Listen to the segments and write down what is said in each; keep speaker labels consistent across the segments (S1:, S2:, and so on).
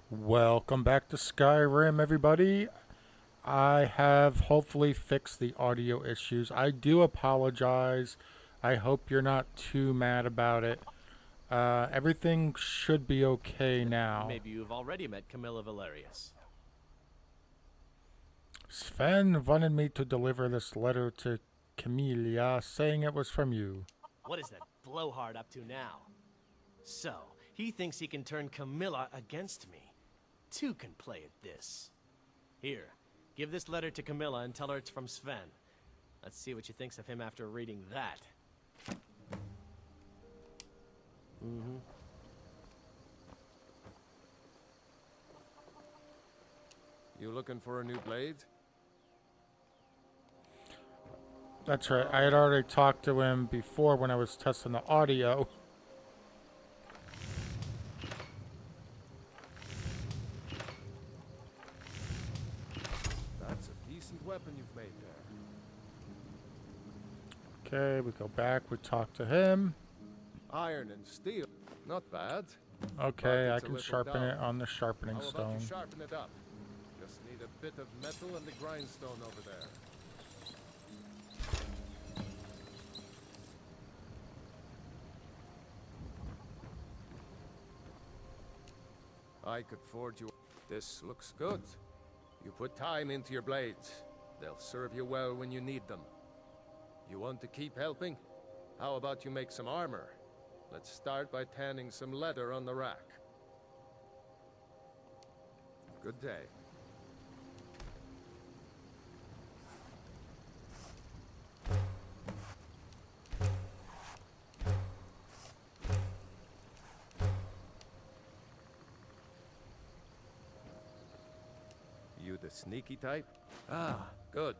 S1: Welcome back to Skyrim, everybody. I have hopefully fixed the audio issues. I do apologize. I hope you're not too mad about it. Everything should be okay now.
S2: Maybe you've already met Camilla Valerius.
S1: Sven wanted me to deliver this letter to Camellia, saying it was from you.
S2: What is that blowhard up to now? So, he thinks he can turn Camilla against me. Two can play at this. Here, give this letter to Camilla and tell her it's from Sven. Let's see what she thinks of him after reading that.
S3: You looking for a new blade?
S1: That's right. I had already talked to him before when I was testing the audio.
S3: That's a decent weapon you've made there.
S1: Okay, we go back. We talk to him.
S3: Iron and steel. Not bad.
S1: Okay,
S3: But
S1: I
S3: it's a
S1: can
S3: little
S1: sharpen it
S3: dull.
S1: on the sharpening
S3: How about
S1: stone.
S3: you sharpen it up? Just need a bit of metal and the grindstone over there. I could forge you. This looks good. You put time into your blades. They'll serve you well when you need them. You want to keep helping? How about you make some armor? Let's start by tanning some leather on the rack. Good day. You the sneaky type? Ah, good.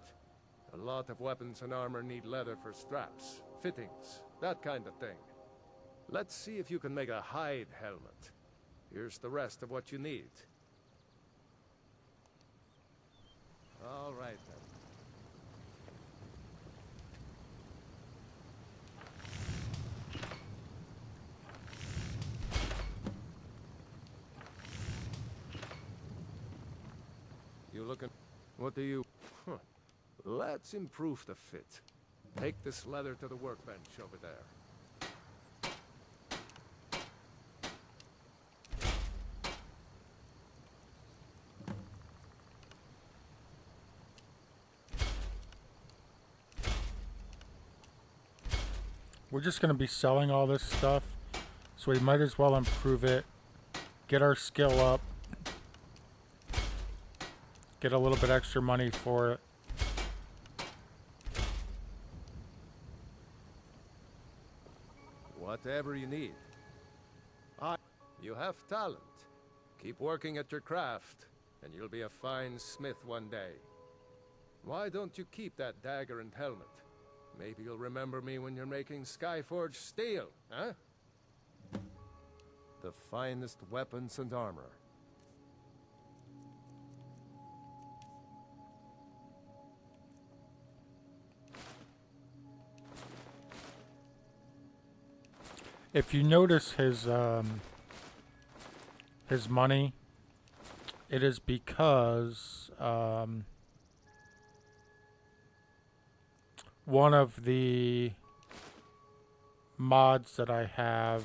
S3: A lot of weapons and armor need leather for straps, fittings, that kind of thing. Let's see if you can make a hide helmet. Here's the rest of what you need. All right then. You looking? What do you? Huh. Let's improve the fit. Take this leather to the workbench over there.
S1: We're just going to be selling all this stuff, so we might as well improve it, get our skill up, get a little bit extra money for it.
S3: Whatever you need. You have talent. Keep working at your craft, and you'll be a fine smith one day. Why don't you keep that dagger and helmet? Maybe you'll remember me when you're making Skyforged steel, huh? The finest weapons and armor.
S1: If you notice his money, it is because one of the mods that I have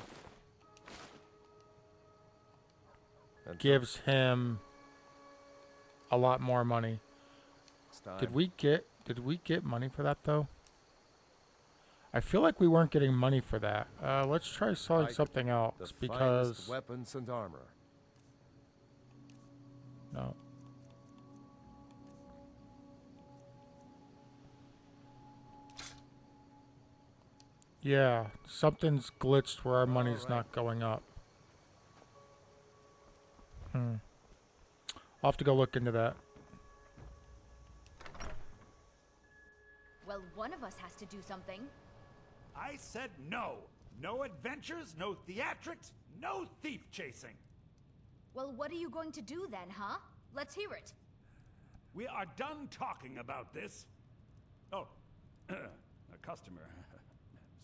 S1: gives him a lot more money. Did we get money for that though? I feel like we weren't getting money for that. Let's try selling something else because
S3: weapons and armor.
S1: no. Yeah, something's glitched where our money's not going up. I'll have to go look into that.
S4: Well, one of us has to do something.
S5: I said no. No adventures, no theatrics, no thief chasing.
S4: Well, what are you going to do then, huh? Let's hear it.
S5: We are done talking about this. Oh, a customer.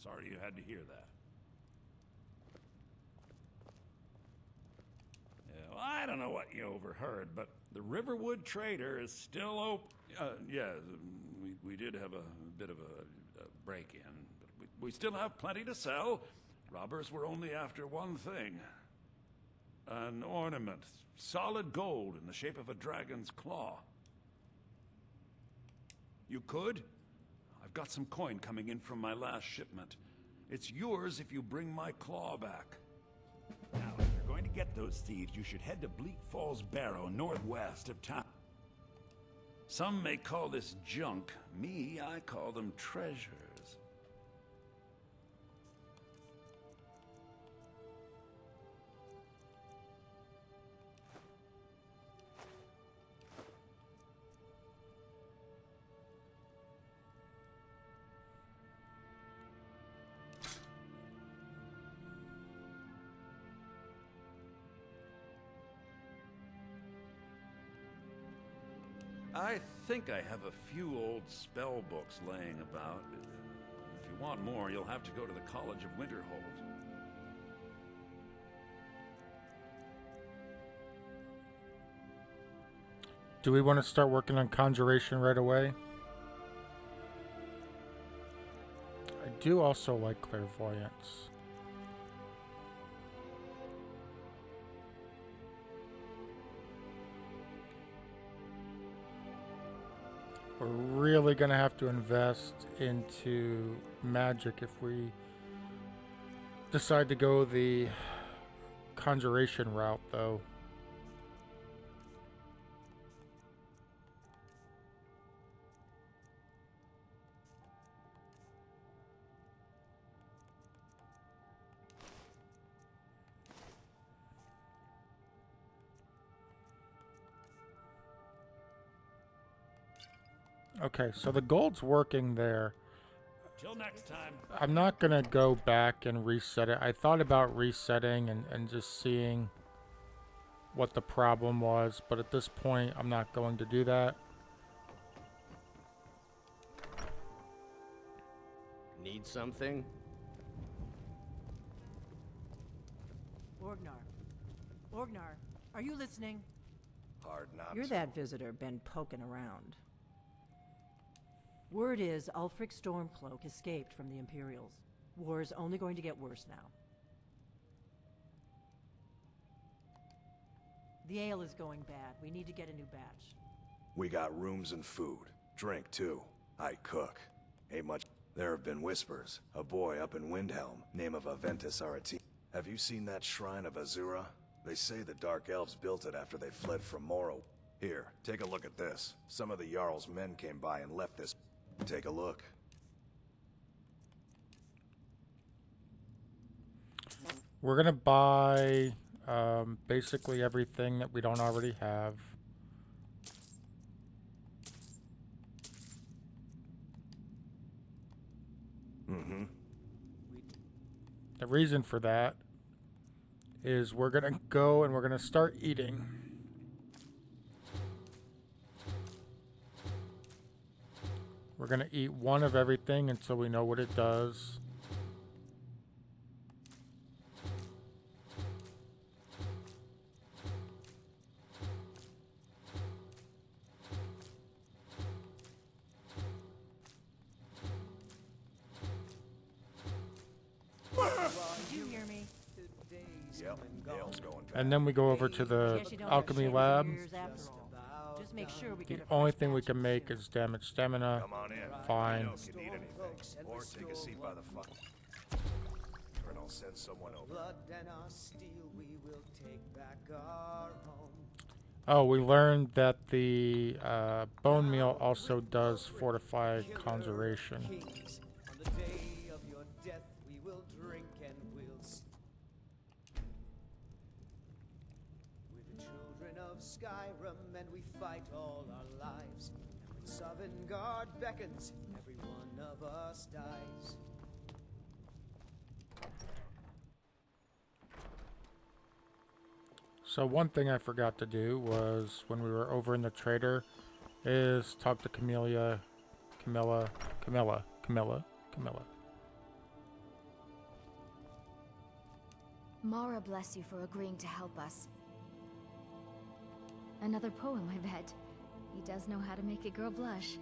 S5: Sorry you had to hear that. Yeah, well, I don't know what you overheard, but the Riverwood Trader is still open. Yeah, we did have a bit of a break-in, but we still have plenty to sell. Robbers were only after one thing. An ornament, solid gold in the shape of a dragon's claw. You could? I've got some coin coming in from my last shipment. It's yours if you bring my claw back. Now, if you're going to get those thieves, you should head to Bleak Falls Barrow, northwest of town. Some may call this junk. Me, I call them treasures. I think I have a few old spell books laying about. If you want more, you'll have to go to the College of Winterhold.
S1: Do we want to start working on conjuration right away? I do also like clairvoyance. We're really going to have to invest into magic if we decide to go the conjuration route, though. Okay, so the gold's working there.
S5: Till next time.
S1: I'm not going to go back and reset it. I thought about resetting and just seeing what the problem was, but at this point, I'm not going to do that.
S2: Need something?
S6: Orgnar, are you listening?
S7: Hard not
S6: You're
S7: to.
S6: that visitor been poking around. Word is Ulfric Stormcloak escaped from the Imperials. War's only going to get worse now. The ale is going bad. We need to get a new batch.
S7: We got rooms and food. Drink, too. I cook. Ain't much. There have been whispers. A boy up in Windhelm, name of Aventus Arati. Have you seen that shrine of Azura? They say the Dark Elves built it after they fled from Morrow. Here, take a look at this. Some of the Jarl's men came by and left this. Take a look.
S1: We're going to buy basically everything that we don't already have.
S7: Mm-hmm.
S1: The reason for that is we're going to go and we're going to start eating. We're going to eat one of everything until we know what it does.
S6: Did you hear me?
S7: Yep, Yale's going back.
S1: And then we go over to the
S6: Guess you don't
S1: alchemy
S6: have
S1: lab.
S6: shivers after all. Just make sure we
S1: The
S6: get a
S1: only
S6: fresh
S1: thing we
S6: batch
S1: can
S6: of
S1: make
S6: food.
S1: is damage stamina.
S7: Come on in.
S1: Fine.
S7: You know if you need anything. Or take a seat by the fire. And I'll send someone over.
S8: Blood and our steel, we will take back our home.
S1: Oh, we learned that the bone meal also does fortify conjuration.
S8: Kings, on the day of your death, we will drink and we'll we're the children of Skyrim, and we fight all our lives. And when Sovngarde beckons, every one of us dies.
S1: So one thing I forgot to do was when we were over in the trader is talk to Camilla.
S4: Mara bless you for agreeing to help us. Another poem, I bet. He does know how to make a girl blush.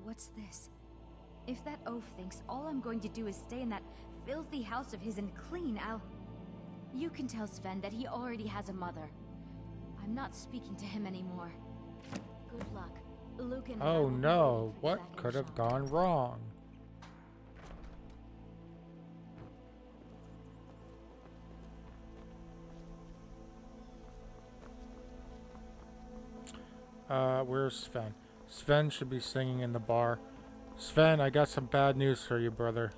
S4: What's this? If that oaf thinks all I'm going to do is stay in that filthy house of his and clean, You can tell Sven that he already has a mother. I'm not speaking to him anymore. Good luck. Luke and I
S1: Oh
S4: will be
S1: no,
S4: waiting for you
S1: what
S4: back in
S1: could
S4: the
S1: have
S4: shop.
S1: gone wrong? Where's Sven? Sven should be singing in the bar. Sven, I got some bad news for you, brother.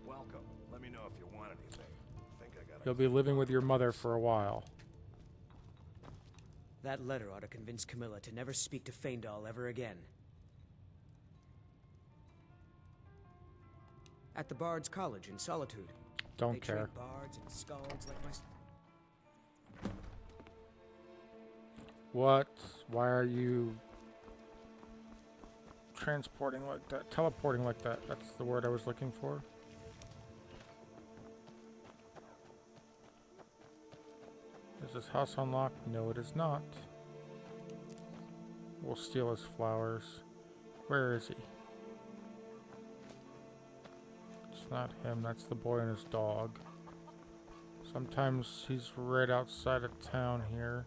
S7: Welcome. Let me know if you want anything. I think I got
S1: You'll be living with your mother for a while.
S8: That letter ought to convince Camilla to never speak to Feindal ever again. At the Bard's College in Solitude.
S1: Don't
S8: They
S1: care.
S8: train bards and skalds like my...
S1: What? Why are you transporting like that? Teleporting like that? That's the word I was looking for. Is this house unlocked? No, it is not. We'll steal his flowers. Where is he? It's not him, that's the boy and his dog. Sometimes he's right outside of town here.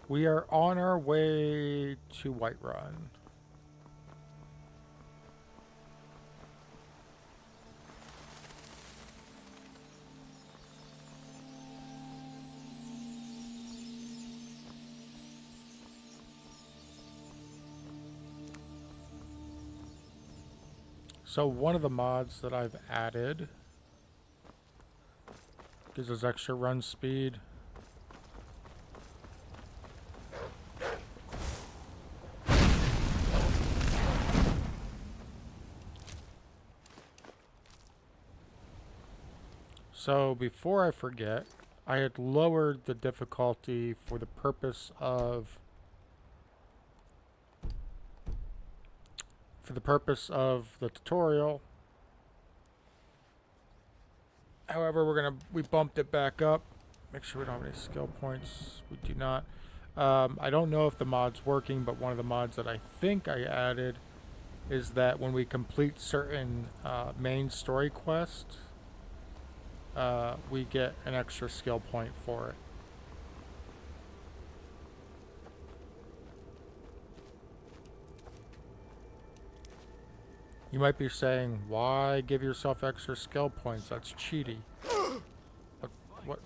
S1: We are on our way to Whiterun. So one of the mods that I've added gives us extra run speed. So before I forget, I had lowered the difficulty for the purpose of the tutorial. However, we bumped it back up. Make sure we don't have any skill points. We do not. I don't know if the mod's working, but one of the mods that I think I added is that when we complete certain main story quests, we get an extra skill point for it. You might be saying, why give yourself extra skill points? That's cheaty. What?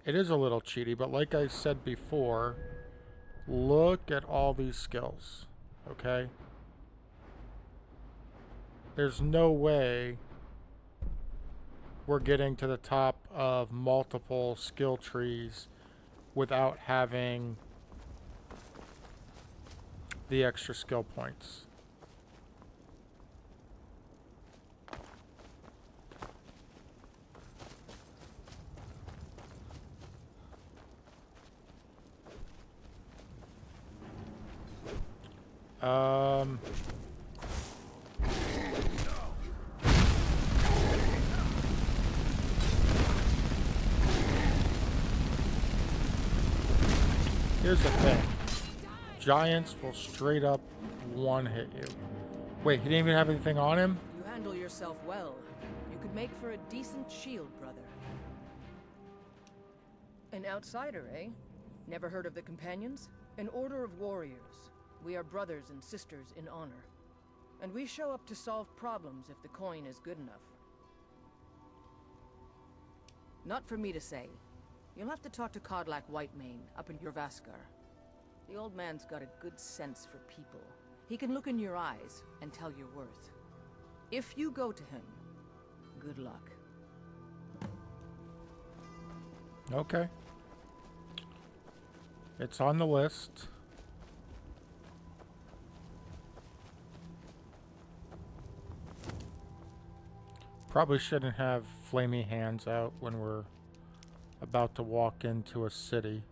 S1: It is a little cheaty, but like I said before, look at all these skills, okay? There's no way we're getting to the top of multiple skill trees without having the extra skill points. Here's the thing. Giants will straight up one-hit you. Wait, he didn't even have anything on him?
S6: You handle yourself well. You could make for a decent shield, brother. An outsider, eh? Never heard of the Companions? An order of warriors. We are brothers and sisters in honor. And we show up to solve problems if the coin is good enough. Not for me to say. You'll have to talk to Kodlak Whitemane up in Jorvaskar. The old man's got a good sense for people. He can look in your eyes and tell your worth. If you go to him, good luck.
S1: Okay. It's on the list. Probably shouldn't have flamey hands out when we're about to walk into a city.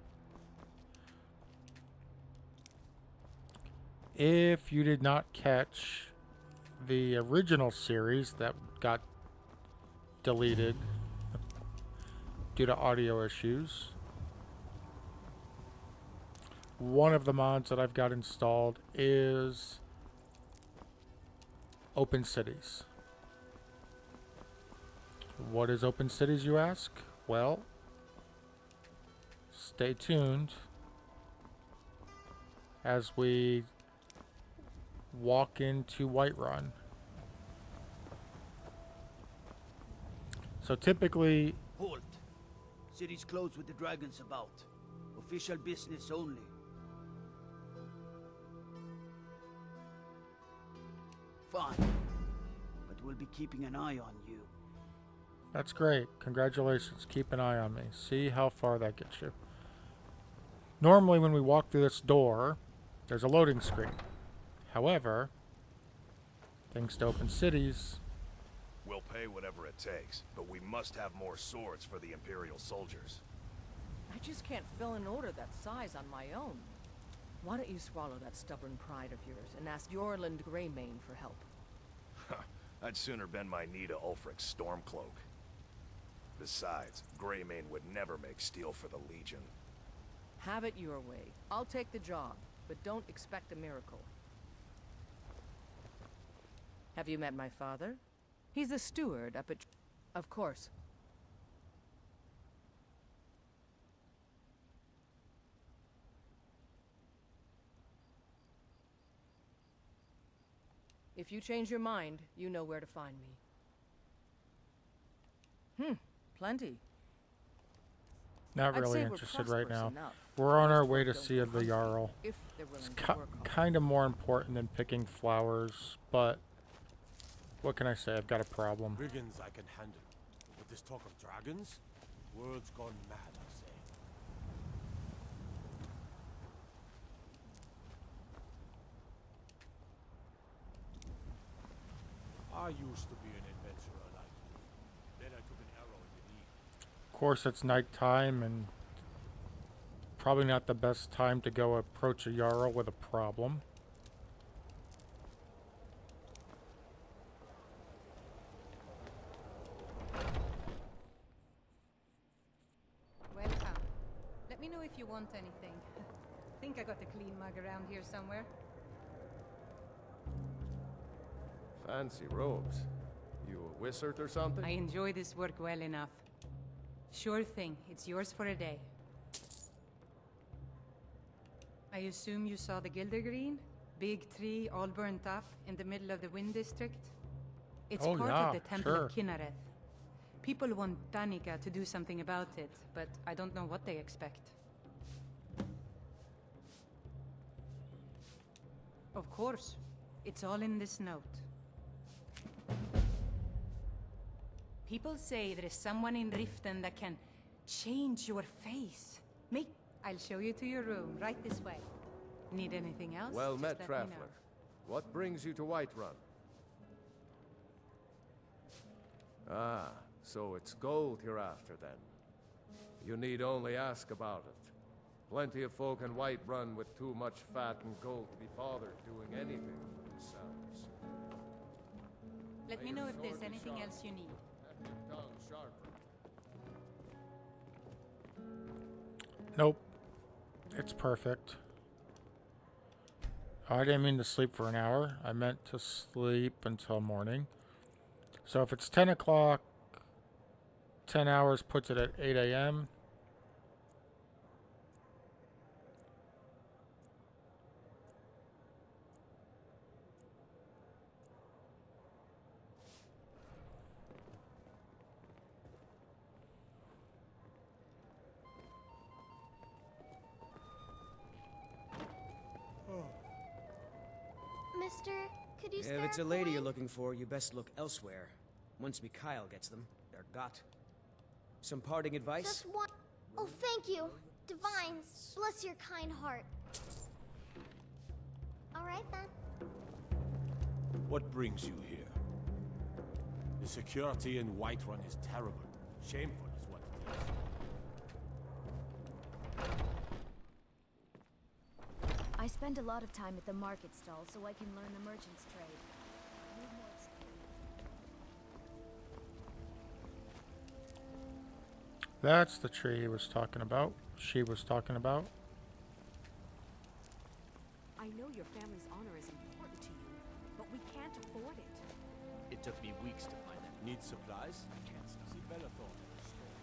S1: If you did not catch the original series that got deleted due to audio issues, one of the mods that I've got installed is Open Cities. What is Open Cities, you ask? Well, stay tuned as we walk into Whiterun. So typically...
S9: Halt! City's closed with the dragons about. Official business only. Fine. But we'll be keeping an eye on you.
S1: That's great. Congratulations. Keep an eye on me. See how far that gets you. Normally when we walk through this door, there's a loading screen. However, thanks to Open Cities...
S7: We'll pay whatever it takes, but we must have more swords for the Imperial soldiers.
S6: I just can't fill an order that size on my own. Why don't you swallow that stubborn pride of yours and ask Yorland Greymane for help?
S7: I'd sooner bend my knee to Ulfric's Stormcloak. Besides, Greymane would never make steel for the Legion.
S6: Have it your way. I'll take the job, but don't expect a miracle. Have you met my father? He's the steward up at... Of course. If you change your mind, you know where to find me. Plenty.
S1: Not
S6: I'd
S1: really
S6: say we're
S1: interested right
S6: prosperous
S1: now.
S6: enough.
S1: We're on our
S6: Most
S1: way to
S6: folk don't
S1: see
S6: go
S1: the Jarl.
S6: if they're
S1: It's
S6: willing to work hard.
S1: kind of more important than picking flowers, but what can I say? I've got a problem.
S10: Brigands I can handle. But this talk of dragons? World's gone mad, I say. I used to be an adventurer like you. Then I took an arrow in the knee.
S1: Of course, it's nighttime and probably not the best time to go approach a Jarl with a problem.
S11: Welcome. Let me know if you want anything. Think I got a clean mug around here somewhere.
S3: Fancy robes. You a wizard or something?
S11: I enjoy this work well enough. Sure thing. It's yours for a day. I assume you saw the Gildergreen? Big tree, all burnt up, in the middle of the Wind District? It's
S1: Oh,
S11: part
S1: yeah,
S11: of the Temple
S1: sure.
S11: of Kinareth. People want Danica to do something about it, but I don't know what they expect. Of course. It's all in this note. People say there is someone in Riften that can change your face. I'll show you to your room, right this way. Need anything else?
S3: Well
S11: Just
S3: met,
S11: let me
S3: traveler.
S11: know.
S3: What brings you to Whiterun? Ah, so it's gold you're after then. You need only ask about it. Plenty of folk in Whiterun with too much fat and gold to be bothered doing anything for themselves.
S11: Let me know if there's anything else you need.
S3: Tongue sharper.
S1: Nope. It's perfect. Oh, I didn't mean to sleep for an hour. I meant to sleep until morning. So if it's 10 o'clock, 10 hours puts it at 8 a.m.
S12: Mister, could you
S8: If
S12: spare
S8: it's
S12: a
S8: a lady
S12: coin?
S8: you're looking for, you best look elsewhere. Once Mikhail gets them, they're got. Some parting advice?
S12: Just one. Oh, thank you. Divines, bless your kind heart. All right, then.
S10: What brings you here? The security in Whiterun is terrible. Shameful is what it is.
S4: I spend a lot of time at the market stall so I can learn the merchant's trade.
S1: That's the tree he was talking about. She was talking about.
S6: I know your family's honor is important to you, but we can't afford it.
S2: It took me weeks to find that.
S10: Need supplies? I can't see Bellathorn in the store.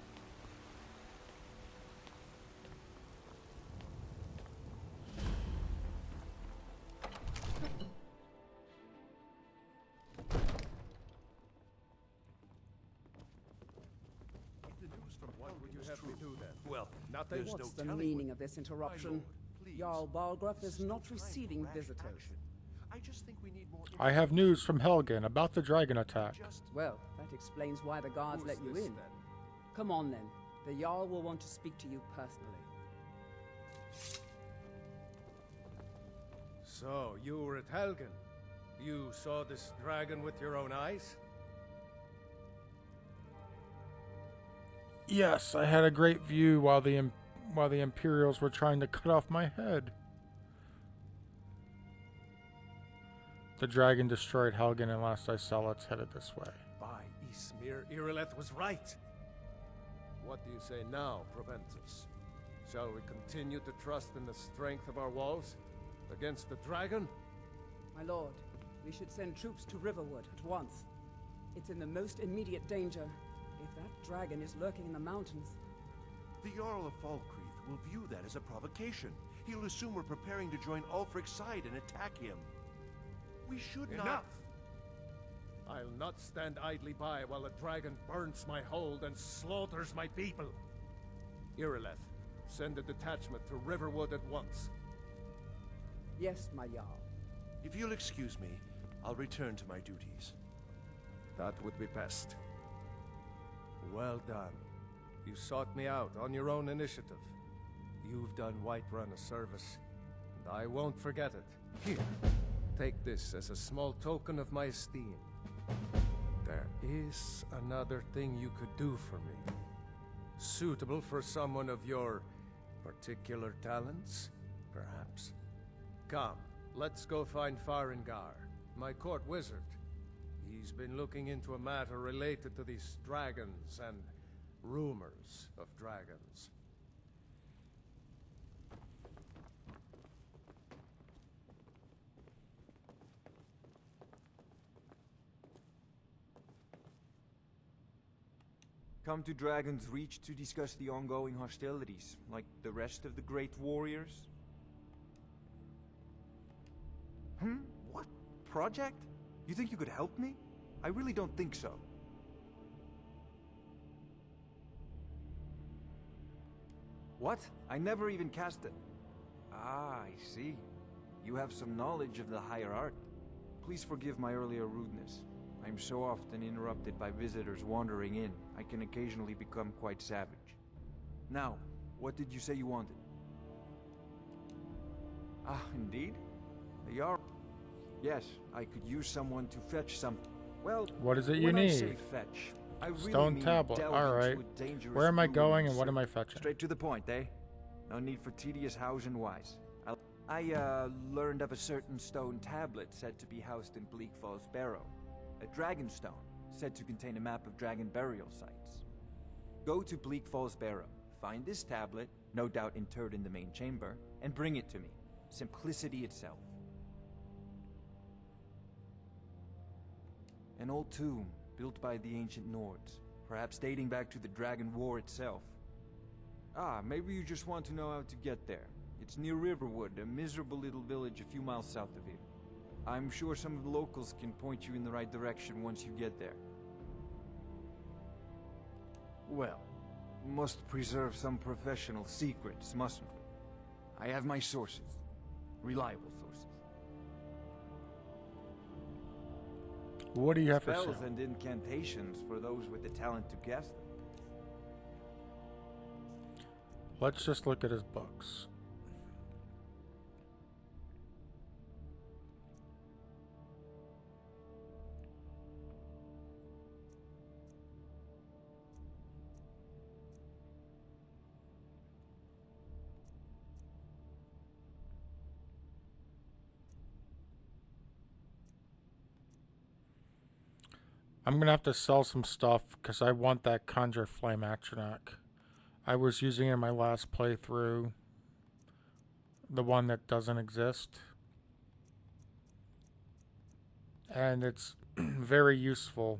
S3: What would you have me do then?
S10: Well,
S3: nothing.
S10: there's
S13: What's
S10: no
S13: the
S10: telling
S13: meaning
S10: what-
S13: of this
S10: My
S13: interruption?
S10: lord, please.
S13: Jarl Balgruff
S10: This
S13: is
S10: no
S13: not
S10: time for
S13: receiving
S10: rash
S13: visitors.
S10: action. I just think we need more
S1: I have news from Helgen about the dragon attack.
S10: Just
S13: Well, that explains why the guards
S3: Who's
S13: let you
S3: this,
S13: in.
S3: then?
S13: Come on then. The Jarl will want to speak to you personally.
S3: So, you were at Helgen. You saw this dragon with your own eyes?
S1: Yes, I had a great view while the Imperials were trying to cut off my head. The dragon destroyed Helgen, and last I saw, it's headed this way.
S3: By Ysmir, Irileth was right. What do you say now, Proventus? Shall we continue to trust in the strength of our walls against the dragon?
S13: My lord, we should send troops to Riverwood at once. It's in the most immediate danger. If that dragon is lurking in the mountains...
S14: The Jarl of Falkreath will view that as a provocation. He'll assume we're preparing to join Ulfric's side and attack him. We should not...
S3: Enough! I'll not stand idly by while the dragon burns my hold and slaughters my people. Irileth, send a detachment to Riverwood at once.
S13: Yes, my Jarl.
S14: If you'll excuse me, I'll return to my duties.
S3: That would be best. Well done. You sought me out on your own initiative. You've done Whiterun a service, and I won't forget it. Here, take this as a small token of my esteem. There is another thing you could do for me. Suitable for someone of your particular talents, perhaps. Come, let's go find Farengar, my court wizard. He's been looking into a matter related to these dragons and rumors of dragons.
S15: Come to Dragon's Reach to discuss the ongoing hostilities, like the rest of the great warriors? What? Project? You think you could help me? I really don't think so. What? I never even cast it. Ah, I see. You have some knowledge of the higher art. Please forgive my earlier rudeness. I'm so often interrupted by visitors wandering in, I can occasionally become quite savage. Now, what did you say you wanted? Ah, indeed? The Jarl? Yes, I could use someone to fetch something. Well,
S1: what is it you
S15: when I
S1: need?
S15: say fetch, I really
S1: Stone
S15: mean
S1: tablet.
S15: delve
S1: All right.
S15: into a dangerous
S1: Where am I
S15: ruin
S1: going
S15: and
S1: and what am I
S15: search.
S1: fetching?
S15: Straight to the point, eh? No need for tedious hows and whys. I learned of a certain stone tablet said to be housed in Bleak Falls Barrow. A dragon stone, said to contain a map of dragon burial sites. Go to Bleak Falls Barrow, find this tablet, no doubt interred in the main chamber, and bring it to me. Simplicity itself. An old tomb, built by the ancient Nords, perhaps dating back to the Dragon War itself. Ah, maybe you just want to know how to get there. It's near Riverwood, a miserable little village a few miles south of here. I'm sure some of the locals can point you in the right direction once you get there. Well, must preserve some professional secrets, mustn't we? I have my sources. Reliable sources.
S1: What do you have for
S15: Spells
S1: sale?
S15: and incantations for those with the talent to cast them.
S1: Let's just look at his books. I'm going to have to sell some stuff because I want that Conjure Flame Atronach. I was using it in my last playthrough. The one that doesn't exist. And it's very useful.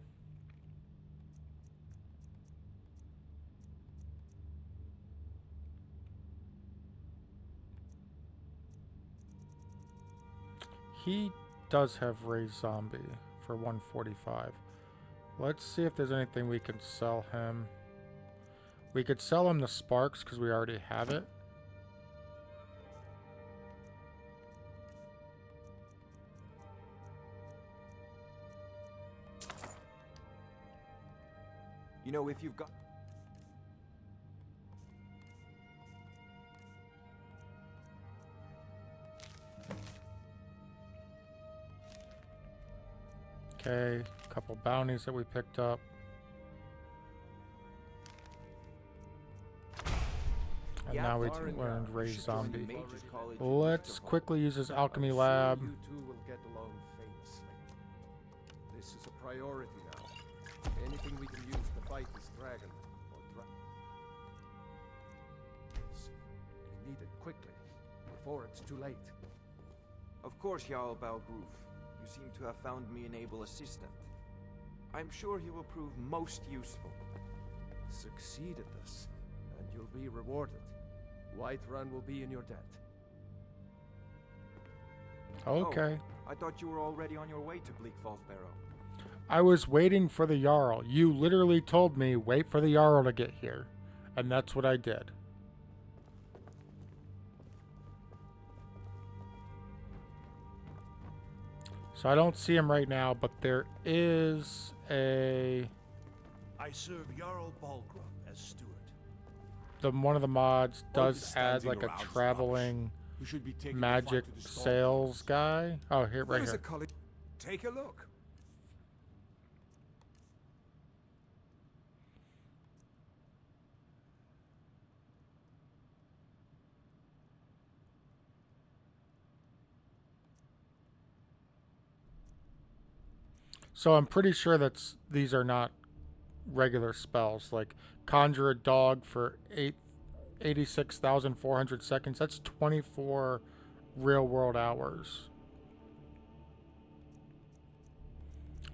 S1: He does have Raised Zombie for 145. Let's see if there's anything we can sell him. We could sell him the Sparks because we already have it.
S15: You know, if you've got...
S1: Okay, a couple bounties that we picked up. And now we learned Raised Zombie. Let's quickly use this alchemy lab.
S3: You two will get along famously. This is a priority now. Anything we can use to fight this dragon or we need it quickly before it's too late.
S15: Of course, Jarl Balgroove. You seem to have found me an able assistant. I'm sure he will prove most useful.
S3: Succeed at this, and you'll be rewarded. Whiterun will be in your debt.
S1: Okay.
S15: Oh, I thought you were already on your way to Bleak Falls Barrow.
S1: I was waiting for the Jarl. You literally told me, wait for the Jarl to get here. And that's what I did. So I don't see him right now, but there is a...
S14: I serve Jarl Balgruuf as steward.
S1: One of the mods does add like a traveling magic sales guy. Oh, here, right here.
S14: Take a look.
S1: So I'm pretty sure these are not regular spells. Like conjure a dog for 86,400 seconds. That's 24 real world hours.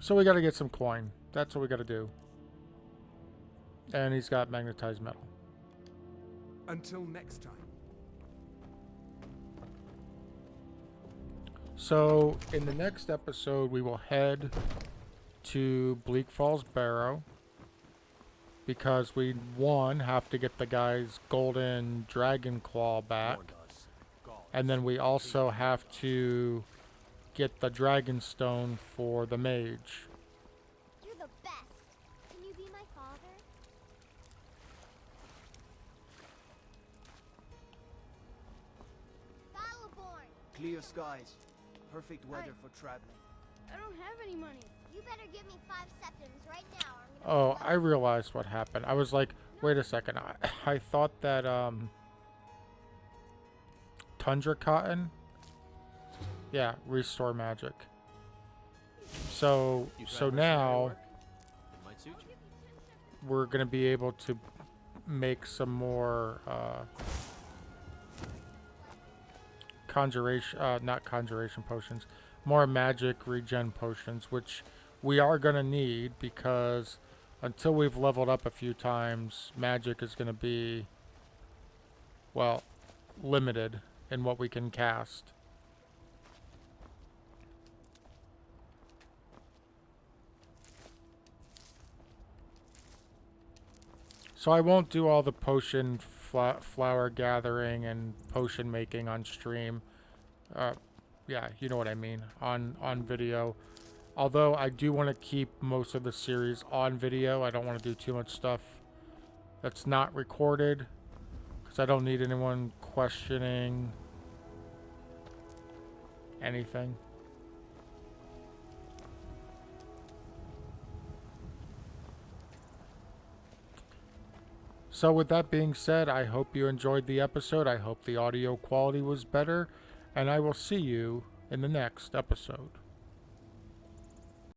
S1: So we got to get some coin. That's what we got to do. And he's got magnetized metal.
S14: Until next time.
S1: So in the next episode, we will head to Bleak Falls Barrow because we, one, have to get the guy's golden dragon claw back, and then we also have to get the dragon stone for the mage.
S12: You're the best. Can you be my father? Varlore!
S9: Clear skies. Perfect weather for traveling.
S12: I don't have any money. You better give me 5 septims right now.
S1: Oh, I realized what happened. I was like, wait a second. I thought that Tundra Cotton, yeah, restore magic. So now we're gonna be able to make some more not conjuration potions, more magic regen potions, which we are gonna need because until we've leveled up a few times, magic is gonna be, well, limited in what we can cast. So I won't do all the potion flower gathering and potion making on stream. Yeah, you know what I mean, on video. Although I do want to keep most of the series on video. I don't want to do too much stuff that's not recorded. Because I don't need anyone questioning anything. So with that being said, I hope you enjoyed the episode. I hope the audio quality was better. And I will see you in the next episode.